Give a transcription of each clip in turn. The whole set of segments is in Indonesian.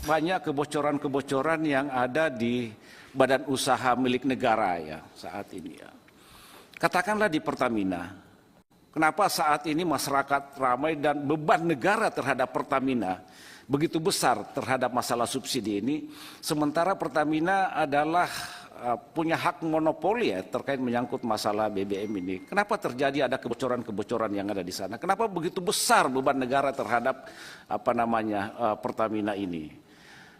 banyak kebocoran-kebocoran yang ada di badan usaha milik negara ya saat ini ya. Katakanlah di Pertamina, kenapa saat ini masyarakat ramai dan beban negara terhadap Pertamina begitu besar terhadap masalah subsidi ini, sementara Pertamina adalah punya hak monopoli ya terkait menyangkut masalah BBM ini. Kenapa terjadi ada kebocoran-kebocoran yang ada di sana? Kenapa begitu besar beban negara terhadap Pertamina ini?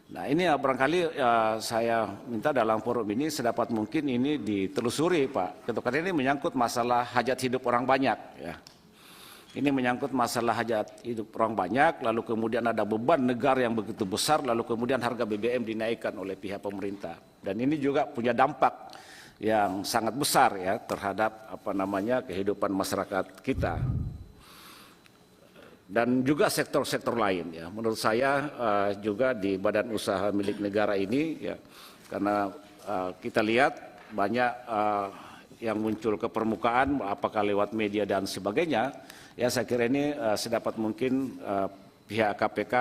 Nah ini ya barangkali saya minta dalam forum ini sedapat mungkin ini ditelusuri Pak Ketua, karena ini menyangkut masalah hajat hidup orang banyak ya. Ini menyangkut masalah hajat hidup orang banyak, lalu kemudian ada beban negara yang begitu besar, lalu kemudian harga BBM dinaikkan oleh pihak pemerintah. Dan ini juga punya dampak yang sangat besar ya terhadap kehidupan masyarakat kita. Dan juga sektor-sektor lain ya. Menurut saya juga di badan usaha milik negara ini ya, karena kita lihat banyak yang muncul ke permukaan apakah lewat media dan sebagainya. Ya saya kira ini sedapat mungkin pihak KPK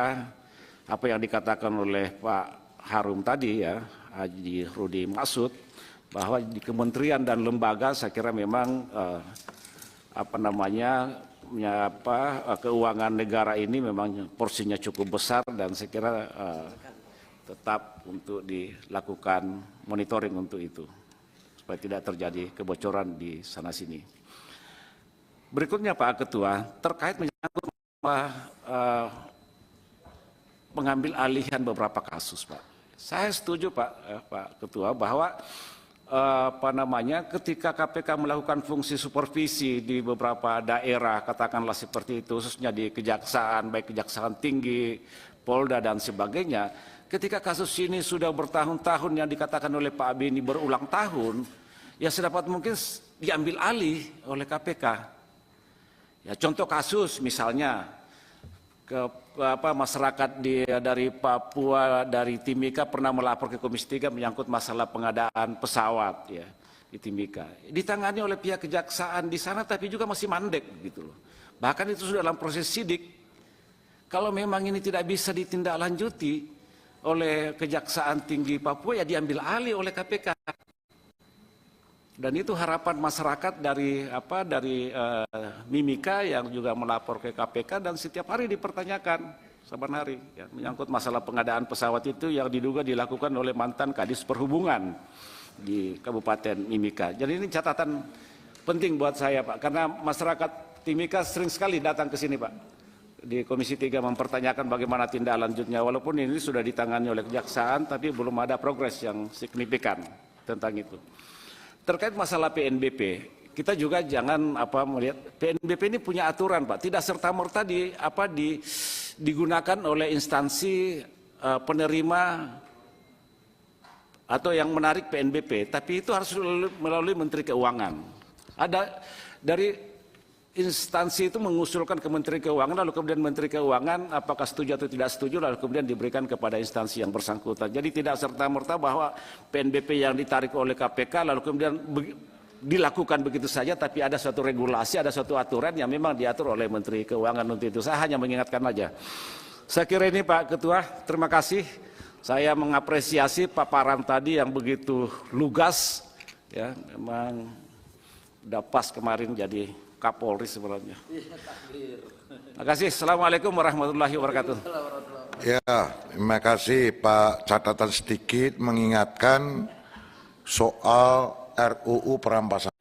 apa yang dikatakan oleh Pak Harum tadi ya, Haji Rudi Maksud, bahwa di kementerian dan lembaga saya kira memang keuangan negara ini memang porsinya cukup besar dan saya kira tetap untuk dilakukan monitoring untuk itu supaya tidak terjadi kebocoran di sana sini. Berikutnya Pak Ketua, terkait menyangkut pengambil alihan beberapa kasus Pak. Saya setuju Pak Ketua bahwa ketika KPK melakukan fungsi supervisi di beberapa daerah, katakanlah seperti itu, khususnya di kejaksaan, baik kejaksaan tinggi, Polda dan sebagainya, ketika kasus ini sudah bertahun-tahun yang dikatakan oleh Pak Beni berulang tahun, ya sedapat mungkin diambil alih oleh KPK. Ya, contoh kasus misalnya masyarakat dari Papua, dari Timika pernah melapor ke Komisi 3 menyangkut masalah pengadaan pesawat ya di Timika. Ditangani oleh pihak kejaksaan di sana tapi juga masih mandek gitu loh. Bahkan itu sudah dalam proses sidik. Kalau memang ini tidak bisa ditindaklanjuti oleh Kejaksaan Tinggi Papua ya diambil alih oleh KPK. Dan itu harapan masyarakat dari Mimika yang juga melapor ke KPK dan setiap hari dipertanyakan saban hari ya, menyangkut masalah pengadaan pesawat itu yang diduga dilakukan oleh mantan Kadis Perhubungan di Kabupaten Mimika. Jadi ini catatan penting buat saya Pak, karena masyarakat Timika sering sekali datang ke sini Pak di Komisi 3 mempertanyakan bagaimana tindak lanjutnya, walaupun ini sudah ditangani oleh kejaksaan tapi belum ada progres yang signifikan tentang itu. Terkait masalah PNBP, kita juga jangan melihat PNBP ini punya aturan Pak, tidak serta-merta digunakan oleh instansi penerima atau yang menarik PNBP, tapi itu harus melalui Menteri Keuangan. Ada dari instansi itu mengusulkan ke Menteri Keuangan, lalu kemudian Menteri Keuangan apakah setuju atau tidak setuju, lalu kemudian diberikan kepada instansi yang bersangkutan. Jadi tidak serta-merta bahwa PNBP yang ditarik oleh KPK lalu kemudian dilakukan begitu saja, tapi ada suatu regulasi, ada suatu aturan yang memang diatur oleh Menteri Keuangan untuk itu. Saya hanya mengingatkan saja. Saya kira ini Pak Ketua, terima kasih. Saya mengapresiasi paparan tadi yang begitu lugas, ya memang udah pas kemarin jadi Kapolri sebenarnya. Terima kasih. Assalamualaikum warahmatullahi wabarakatuh. Ya, terima kasih Pak. Catatan sedikit mengingatkan soal RUU perampasan